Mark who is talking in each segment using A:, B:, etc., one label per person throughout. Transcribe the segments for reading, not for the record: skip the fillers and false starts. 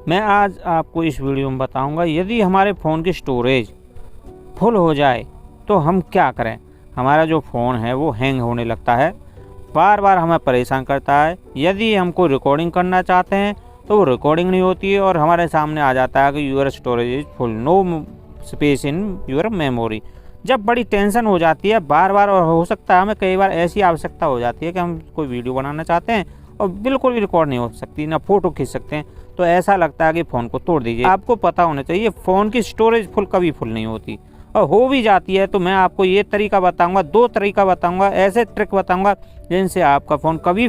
A: मैं आज आपको इस वीडियो में बताऊंगा यदि हमारे फ़ोन की स्टोरेज फुल हो जाए तो हम क्या करें। हमारा जो फ़ोन है वो हैंग होने लगता है, बार बार हमें परेशान करता है। यदि हमको रिकॉर्डिंग करना चाहते हैं तो वो रिकॉर्डिंग नहीं होती है और हमारे सामने आ जाता है कि your storage is full, no space in your memory. जब बड़ी टेंशन हो जाती है बार बार, और हो सकता है हमें कई बार ऐसी आवश्यकता हो जाती है कि हम कोई वीडियो बनाना चाहते हैं और बिल्कुल भी रिकॉर्ड नहीं हो सकती, ना फ़ोटो खींच सकते हैं, तो ऐसा लगता है कि फ़ोन को तोड़ दीजिए। आपको पता होना चाहिए फ़ोन की स्टोरेज फुल कभी फुल नहीं होती, और हो भी जाती है तो मैं आपको ये तरीका बताऊंगा, 2 तरीका बताऊंगा, ऐसे ट्रिक बताऊंगा जिनसे आपका फ़ोन कभी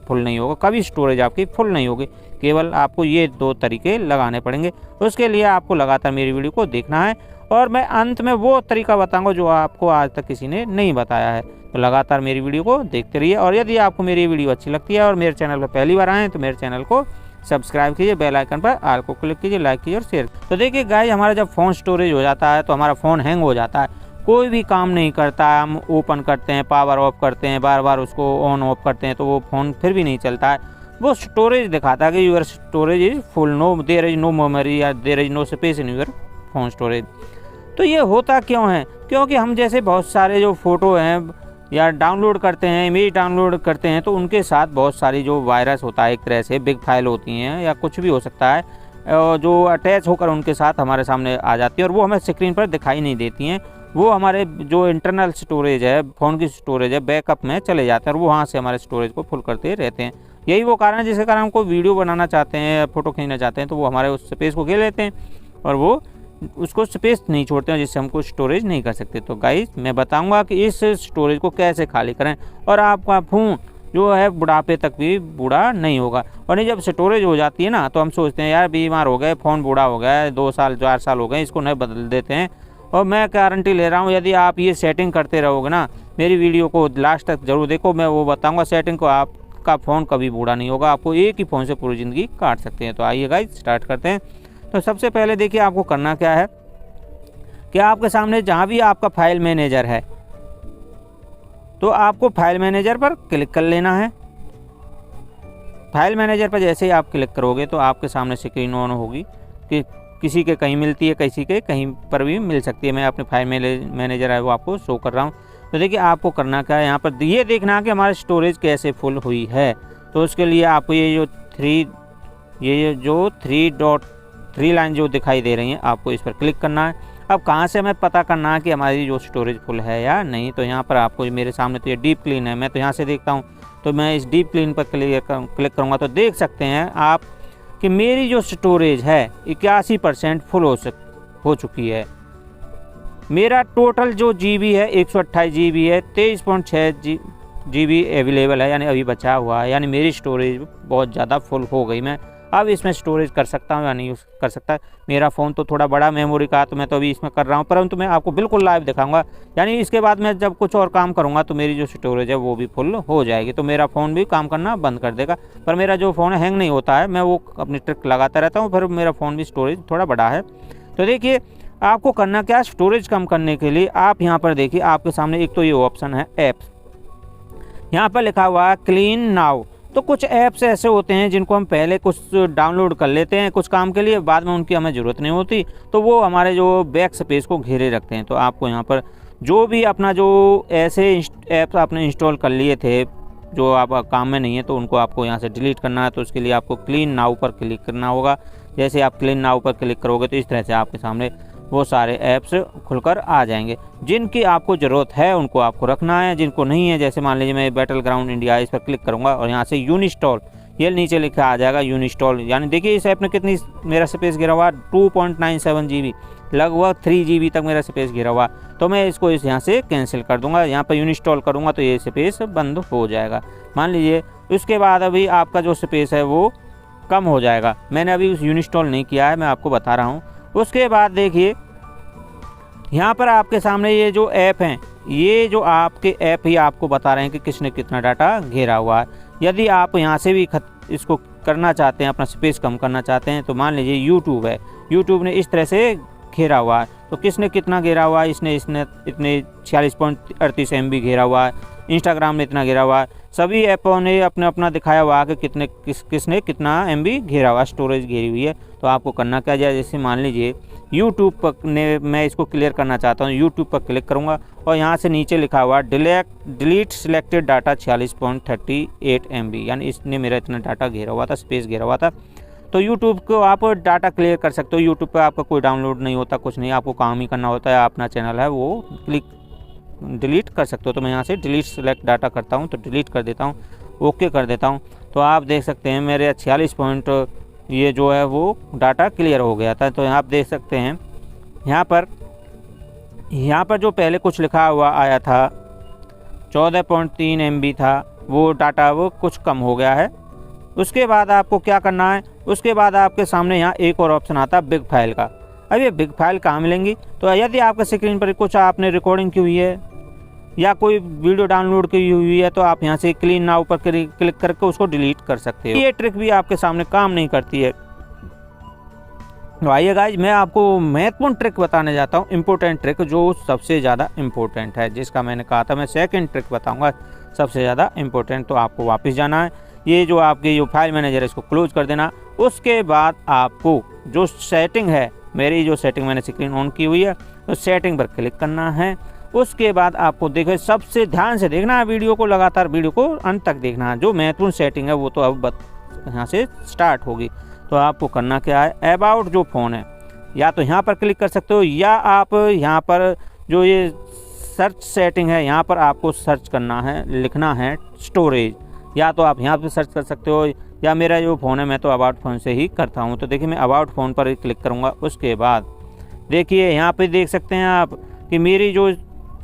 A: फुल नहीं होगा, कभी स्टोरेज आपकी फुल नहीं होगी। केवल आपको ये 2 तरीके लगाने पड़ेंगे। उसके लिए आपको लगातार मेरी वीडियो को देखना है और मैं अंत में वो तरीका बताऊंगा जो आपको आज तक किसी ने नहीं बताया है। तो लगातार मेरी वीडियो को देखते रहिए, और यदि आपको मेरी वीडियो अच्छी लगती है और मेरे चैनल पर पहली बार आए तो मेरे चैनल को सब्सक्राइब कीजिए, बेल आइकन पर ऑल को क्लिक कीजिए, लाइक कीजिए और शेयर। तो देखिए गाइस, हमारा जब फ़ोन स्टोरेज हो जाता है तो हमारा फ़ोन हैंग हो जाता है, कोई भी काम नहीं करता है। हम ओपन करते हैं, पावर ऑफ करते हैं, बार बार उसको ऑन ऑफ करते हैं तो वो फ़ोन फिर भी नहीं चलता है। वो स्टोरेज दिखाता है कि your storage is full, no there is no memory या there is no space in your phone storage. तो ये होता क्यों है? क्योंकि हम जैसे बहुत सारे जो फ़ोटो हैं या डाउनलोड करते हैं, इमेज डाउनलोड करते हैं, तो उनके साथ बहुत सारी जो वायरस होता है, एक तरह से बिग फाइल होती हैं या कुछ भी हो सकता है, जो अटैच होकर उनके साथ हमारे सामने आ जाती है और वो हमें स्क्रीन पर दिखाई नहीं देती हैं। वो हमारे जो इंटरनल स्टोरेज है, फ़ोन की स्टोरेज है, बैकअप में चले जाते हैं और वो वहाँ से हमारे स्टोरेज को फुल करते रहते हैं। यही वो कारण है जिसके कारण हमको वीडियो बनाना चाहते हैं, फ़ोटो खींचना चाहते हैं तो वो हमारे उस स्पेस को घेर लेते हैं और वो उसको स्पेस नहीं छोड़ते हैं, जिससे हमको स्टोरेज नहीं कर सकते। तो गाइस, मैं बताऊंगा कि इस स्टोरेज को कैसे खाली करें और आपका फ़ोन जो है बुढ़ापे तक भी बूढ़ा नहीं होगा। और नहीं, जब स्टोरेज हो जाती है ना तो हम सोचते हैं यार बीमार हो गए, फ़ोन बूढ़ा हो गया है, 2 साल 4 साल हो गए, इसको नए बदल देते हैं। और मैं गारंटी ले रहा हूँ, यदि आप ये सेटिंग करते रहोगे ना, मेरी वीडियो को लास्ट तक जरूर देखो, मैं वो बताऊँगा सेटिंग को, आपका फ़ोन कभी बूढ़ा नहीं होगा। आपको एक ही फ़ोन से पूरी ज़िंदगी काट सकते हैं। तो आइए गाइस, स्टार्ट करते हैं। तो सबसे पहले देखिए आपको करना क्या है कि आपके सामने जहाँ भी आपका फाइल मैनेजर है तो आपको फाइल मैनेजर पर क्लिक कर लेना है। फाइल मैनेजर पर जैसे ही आप क्लिक करोगे तो आपके सामने स्क्रीन ऑन होगी कि किसी के कहीं मिलती है, किसी के कहीं पर भी मिल सकती है। मैं अपने फाइल मैनेजर है वो आपको शो कर रहा हूँ। तो देखिए आपको करना क्या है, यहाँ पर ये देखना है कि हमारी स्टोरेज कैसे फुल हुई है। तो उसके लिए आपको ये जो 3 लाइन जो दिखाई दे रही हैं, आपको इस पर क्लिक करना है। अब कहाँ से हमें पता करना है कि हमारी जो स्टोरेज फुल है या नहीं, तो यहाँ पर आपको मेरे सामने तो ये डीप क्लीन है, मैं तो यहाँ से देखता हूँ। तो मैं इस डीप क्लीन पर क्लिक करूँगा तो देख सकते हैं आप कि मेरी जो स्टोरेज है 81% फुल हो चुकी है। मेरा टोटल जो GB है 128 GB है, 23.6 GB अवेलेबल है, यानी अभी बचा हुआ है, यानी मेरी स्टोरेज बहुत ज़्यादा फुल हो गई। मैं अब इसमें स्टोरेज कर सकता हूँ या नहीं कर सकता। मेरा फ़ोन तो थोड़ा बड़ा मेमोरी का, तो मैं तो अभी इसमें कर रहा हूँ, परंतु मैं आपको बिल्कुल लाइव दिखाऊंगा। यानी इसके बाद मैं जब कुछ और काम करूँगा तो मेरी जो स्टोरेज है वो भी फुल हो जाएगी, तो मेरा फ़ोन भी काम करना बंद कर देगा। पर मेरा जो फ़ोन हैंग नहीं होता है, मैं वो अपनी ट्रिक लगाता रहता हूँ, फिर मेरा फ़ोन भी स्टोरेज थोड़ा बड़ा है। तो देखिए आपको करना क्या, स्टोरेज कम करने के लिए आप यहाँ पर देखिए आपके सामने एक तो ये ऑप्शन है ऐप्स, यहाँ पर लिखा हुआ है क्लीन नाउ। तो कुछ ऐप्स ऐसे होते हैं जिनको हम पहले कुछ डाउनलोड कर लेते हैं कुछ काम के लिए, बाद में उनकी हमें ज़रूरत नहीं होती, तो वो हमारे जो बैक स्पेस को घेरे रखते हैं। तो आपको यहाँ पर जो भी अपना जो ऐसे ऐप्स आपने इंस्टॉल कर लिए थे जो आप काम में नहीं है, तो उनको आपको यहाँ से डिलीट करना है। तो उसके लिए आपको क्लीन नाउ पर क्लिक करना होगा। जैसे आप क्लीन नाउ पर क्लिक करोगे तो इस तरह से आपके सामने वो सारे ऐप्स खुलकर आ जाएंगे। जिनकी आपको ज़रूरत है उनको आपको रखना है, जिनको नहीं है, जैसे मान लीजिए मैं बैटल ग्राउंड इंडिया इस पर क्लिक करूंगा और यहाँ से यूनिस्टॉल, ये नीचे लिखा आ जाएगा यूनिस्टॉल। यानी देखिए इस ऐप ने कितनी मेरा स्पेस गिरा हुआ, 2.97 GB, लगभग 3 GB तक मेरा स्पेस गिरा हुआ। तो मैं इसको यहाँ से कैंसिल कर दूँगा, यहाँ पर यूनिस्टॉल करूँगा तो ये स्पेस बंद हो जाएगा, मान लीजिए। उसके बाद अभी आपका जो स्पेस है वो कम हो जाएगा। मैंने अभी उस यूनिस्टॉल नहीं किया है, मैं आपको बता रहा हूँ। उसके बाद देखिए यहाँ पर आपके सामने ये जो ऐप हैं, ये जो आपके ऐप ही आपको बता रहे हैं कि किसने कितना डाटा घेरा हुआ है। यदि आप यहाँ से भी इसको करना चाहते हैं, अपना स्पेस कम करना चाहते हैं, तो मान लीजिए यूट्यूब है, यूट्यूब ने इस तरह से घेरा हुआ है, तो किसने कितना घेरा हुआ है, इसने इतने 46.38 MB घेरा हुआ है। इंस्टाग्राम ने इतना घेरा हुआ है, सभी ऐपों ने अपना अपना दिखाया हुआ कि किसने कितना MB घेरा हुआ, स्टोरेज घेरी हुई है। तो आपको करना क्या जाए, जैसे मान लीजिए यूट्यूब पर मैं इसको क्लियर करना चाहता हूँ, यूट्यूब पर क्लिक करूँगा और यहाँ से नीचे लिखा हुआ डिलीट सिलेक्टेड डाटा 46.38 MB, यानी इसने मेरा इतना डाटा घेरा हुआ था, स्पेस घेरा हुआ था। तो यूट्यूब को आप डाटा क्लियर कर सकते हो। यूट्यूब पे आपका कोई डाउनलोड नहीं होता, कुछ नहीं, आपको काम ही करना होता है, अपना चैनल है वो डिलीट कर सकते हो। तो मैं यहाँ से डिलीट सेलेक्ट डाटा करता हूँ, तो डिलीट कर देता हूँ, ओके कर देता हूँ। तो आप देख सकते हैं मेरे 46 पॉइंट ये जो है वो डाटा क्लियर हो गया था। तो आप देख सकते हैं यहाँ पर जो पहले कुछ लिखा हुआ आया था 14.3 MB था, वो डाटा वो कुछ कम हो गया है। उसके बाद आपको क्या करना है, उसके बाद आपके सामने यहाँ एक और ऑप्शन आता है बिग फाइल का। अब ये बिग फाइल कहाँ मिलेंगी, तो यदि आपके स्क्रीन पर कुछ आपने रिकॉर्डिंग की हुई है या कोई वीडियो डाउनलोड की हुई है, तो आप यहाँ से क्लीन नाउ पर क्लिक करके उसको डिलीट कर सकते हो। ये ट्रिक भी आपके सामने काम नहीं करती है। तो आइए गाइज, मैं आपको महत्वपूर्ण ट्रिक बताने जाता हूँ, इम्पोर्टेंट ट्रिक जो सबसे ज़्यादा इम्पोर्टेंट है, जिसका मैंने कहा था मैं सेकंड ट्रिक बताऊँगा सबसे ज़्यादा इम्पोर्टेंट। तो आपको वापस जाना है, ये जो आपकी जो फाइल मैनेजर है इसको क्लोज कर देना। उसके बाद आपको जो सेटिंग है, मेरी जो सेटिंग मैंने स्क्रीन ऑन की हुई है, तो सेटिंग पर क्लिक करना है। उसके बाद आपको देखो, सबसे ध्यान से देखना है वीडियो को, लगातार वीडियो को अंत तक देखना है। जो महत्वपूर्ण सेटिंग है वो तो अब यहाँ से स्टार्ट होगी। तो आपको करना क्या है, अबाउट जो फ़ोन है, या तो यहाँ पर क्लिक कर सकते हो, या आप यहाँ पर जो ये सर्च सेटिंग है यहाँ पर आपको सर्च करना है, लिखना है स्टोरेज, या तो आप यहाँ पर सर्च कर सकते हो, या मेरा जो फ़ोन है मैं तो अबाउट फ़ोन से ही करता हूँ। तो देखिए मैं अबाउट फ़ोन पर ही क्लिक करूँगा। उसके बाद देखिए यहाँ पे देख सकते हैं आप कि मेरी जो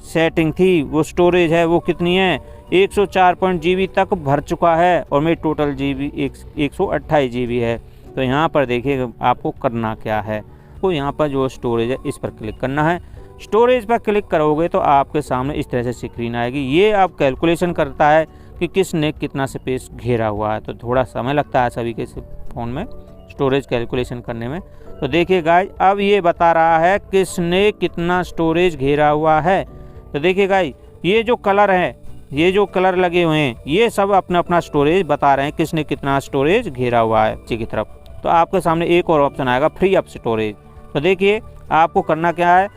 A: सेटिंग थी वो स्टोरेज है वो कितनी है, 104 GB तक भर चुका है, और मेरी टोटल GB 128 GB है। तो यहाँ पर देखिए आपको करना क्या है, तो यहाँ पर जो स्टोरेज है इस पर क्लिक करना है। स्टोरेज पर क्लिक करोगे तो आपके सामने इस तरह से स्क्रीन आएगी। ये अब कैलकुलेशन करता है कि किसने कितना स्पेस घेरा हुआ है। तो थोड़ा समय लगता है सभी के फ़ोन में स्टोरेज कैलकुलेशन करने में। तो देखिए गाइज, अब ये बता रहा है किसने कितना स्टोरेज घेरा हुआ है। तो देखिए गाइज, ये जो कलर है, ये जो कलर लगे हुए हैं, ये सब अपना अपना स्टोरेज बता रहे हैं किसने कितना स्टोरेज घेरा हुआ है नीचे की तरफ। तो आपके सामने एक और ऑप्शन आएगा, फ्री अप स्टोरेज। तो देखिए आपको करना क्या है,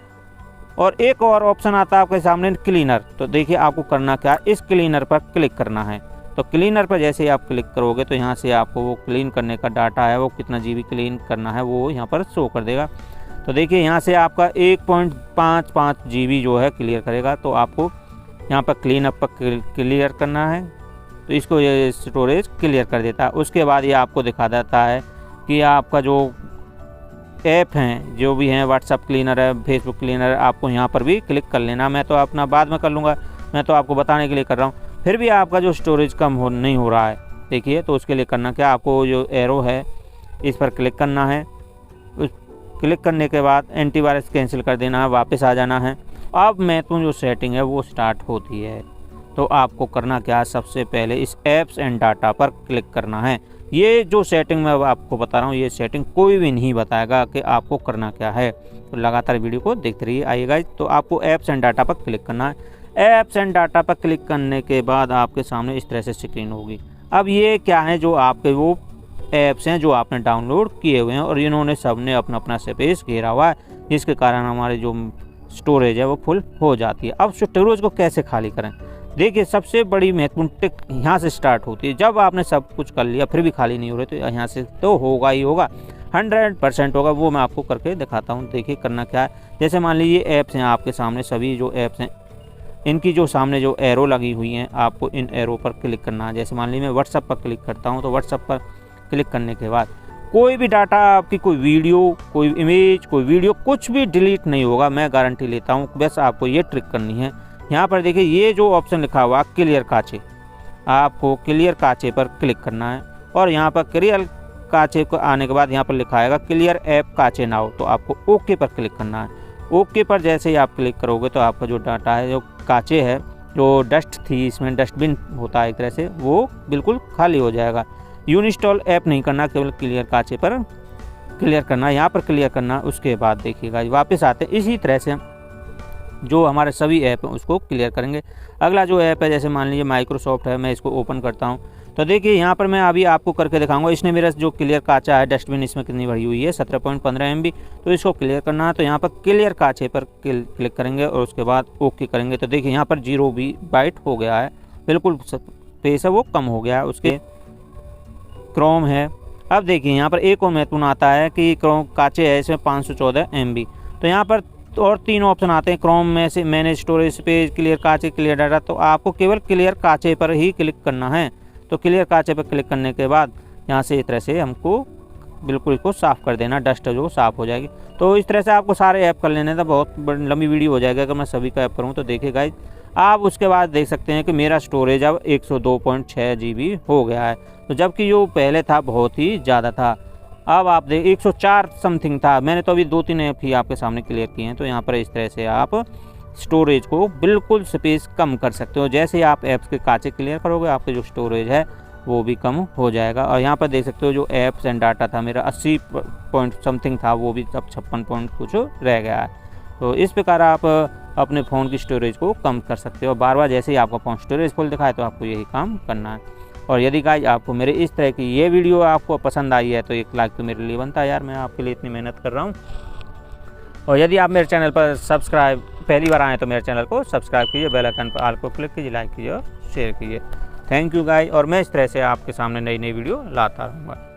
A: और एक और ऑप्शन आता है आपके सामने क्लीनर। तो देखिए आपको करना क्या है, इस क्लीनर पर क्लिक करना है। तो क्लीनर पर जैसे ही आप क्लिक करोगे तो यहाँ से आपको वो क्लीन करने का डाटा है, वो कितना GB क्लीन करना है वो यहाँ पर शो कर देगा। तो देखिए यहाँ से आपका 1.55 GB जो है क्लियर करेगा। तो आपको यहाँ पर क्लीन अप पर क्लियर करना है, तो इसको ये स्टोरेज क्लियर कर देता है। उसके बाद ये आपको दिखा देता है कि आपका जो ऐप हैं जो भी हैं, व्हाट्सअप क्लीनर है, फेसबुक क्लीनर है, आपको यहाँ पर भी क्लिक कर लेना। मैं तो अपना बाद में कर लूँगा, मैं तो आपको बताने के लिए कर रहा हूँ। फिर भी आपका जो स्टोरेज कम नहीं हो रहा है देखिए, तो उसके लिए करना क्या, आपको जो एरो है इस पर क्लिक करना है। उस क्लिक करने के बाद एंटीवायरस कैंसिल कर देना है, वापस आ जाना है। अब मैं तो जो सेटिंग है वो स्टार्ट होती है। तो आपको करना क्या है, सबसे पहले इस ऐप्स एंड डाटा पर क्लिक करना है। ये जो सेटिंग मैं आपको बता रहा हूँ, ये सेटिंग कोई भी नहीं बताएगा कि आपको करना क्या है। तो लगातार वीडियो को देखते रहिए। आइएगा, तो आपको ऐप्स एंड डाटा पर क्लिक करना है। ऐप्स एंड डाटा पर क्लिक करने के बाद आपके सामने इस तरह से स्क्रीन होगी। अब ये क्या है, जो आपके वो ऐप्स हैं जो आपने डाउनलोड किए हुए हैं, और इन्होंने सब ने अपना अपना स्पेस घेरा हुआ है, जिसके कारण हमारे जो स्टोरेज है वो फुल हो जाती है। अब स्टोरेज को कैसे खाली करें, देखिए सबसे बड़ी महत्वपूर्ण टिक यहाँ से स्टार्ट होती है। जब आपने सब कुछ कर लिया फिर भी खाली नहीं हो रहे, तो यहाँ से तो होगा ही होगा, 100% होगा। वो मैं आपको करके दिखाता हूँ। देखिए करना क्या है, जैसे मान लीजिए ऐप्स हैं आपके सामने, सभी जो ऐप्स हैं इनकी जो सामने जो एरो लगी हुई हैं, आपको इन एरो पर क्लिक करना है। जैसे मान लीजिए मैं व्हाट्सअप पर क्लिक करता हूँ, तो व्हाट्सअप पर क्लिक करने के बाद कोई भी डाटा, आपकी कोई वीडियो, कोई इमेज, कोई वीडियो, कुछ भी डिलीट नहीं होगा, मैं गारंटी लेता हूँ। बस आपको ये ट्रिक करनी है। यहाँ पर देखिए ये जो ऑप्शन लिखा हुआ क्लियर काचे, आपको क्लियर काचे पर क्लिक करना है, और यहाँ पर क्लियर काचे को आने के बाद यहाँ पर लिखा आएगा क्लियर ऐप काचे नाउ। तो आपको ओके पर क्लिक करना है। ओके पर जैसे ही आप क्लिक करोगे तो आपका जो डाटा है, जो काचे है, जो डस्ट थी, इसमें डस्टबिन होता है एक तरह से, वो बिल्कुल खाली हो जाएगा। यूनिस्टॉल ऐप नहीं करना, केवल क्लियर काचे पर क्लियर करना, यहाँ पर क्लियर करना। उसके बाद देखिएगा वापस आते इसी तरह से जो हमारे सभी ऐप हैं उसको क्लियर करेंगे। अगला जो ऐप है, जैसे मान लीजिए माइक्रोसॉफ्ट है, मैं इसको ओपन करता हूँ तो देखिए यहाँ पर मैं अभी आपको करके दिखाऊंगा। इसने मेरा जो क्लियर काचा है, डस्टबिन इसमें कितनी भरी हुई है 17.15 MB, तो इसको क्लियर करना है। तो यहाँ पर क्लियर काचे पर क्लिक करेंगे और उसके बाद ओके करेंगे। तो देखिए यहाँ पर 0 बाइट हो गया है, बिल्कुल स्पेस है वो कम हो गया है। उसके क्रोम है, अब देखिए यहाँ पर एक और महत्वपूर्ण आता है कि क्रोम काचे है इसमें 514 MB। तो यहाँ पर और 3 ऑप्शन आते हैं क्रोम में से, मैनेज स्टोरेज स्पेस, क्लियर काचे, क्लियर डाटा। तो आपको केवल क्लियर काचे पर ही क्लिक करना है। तो क्लियर काचे पर क्लिक करने के बाद यहाँ से इस तरह से हमको बिल्कुल इसको साफ़ कर देना, डस्ट जो साफ़ हो जाएगी। तो इस तरह से आपको सारे ऐप कर लेने था। बहुत लंबी वीडियो हो जाएगा अगर मैं सभी का ऐप करूँ तो। देखिए गाइस, आप उसके बाद देख सकते हैं कि मेरा स्टोरेज अब 102.6 GB हो गया है। तो जबकि जो पहले था बहुत ही ज़्यादा था। अब आप देख 104 समथिंग था। मैंने तो अभी 2-3 ऐप ही आपके सामने क्लियर किए हैं। तो यहाँ पर इस तरह से आप स्टोरेज को बिल्कुल स्पेस कम कर सकते हो। जैसे ही आप ऐप्स के काचे क्लियर करोगे, आपके जो स्टोरेज है वो भी कम हो जाएगा। और यहाँ पर देख सकते हो जो ऐप्स एंड डाटा था मेरा 80 पॉइंट समथिंग था, वो भी अब 56 पॉइंट कुछ रह गया है। तो इस प्रकार आप अपने फ़ोन की स्टोरेज को कम कर सकते हो। बार बार जैसे ही आपका फ़ोन स्टोरेज फुल दिखाए तो आपको यही काम करना है। और यदि गाइस आपको मेरे इस तरह की ये वीडियो आपको पसंद आई है तो एक लाइक तो मेरे लिए बनता है यार, मैं आपके लिए इतनी मेहनत कर रहा हूँ। और यदि आप मेरे चैनल पर सब्सक्राइब पहली बार आएँ तो मेरे चैनल को सब्सक्राइब कीजिए, बेल आइकन पर ऑल को क्लिक कीजिए, लाइक कीजिए और शेयर कीजिए। Thank you guys. और मैं इस तरह से आपके सामने नई वीडियो लाता रहूँगा।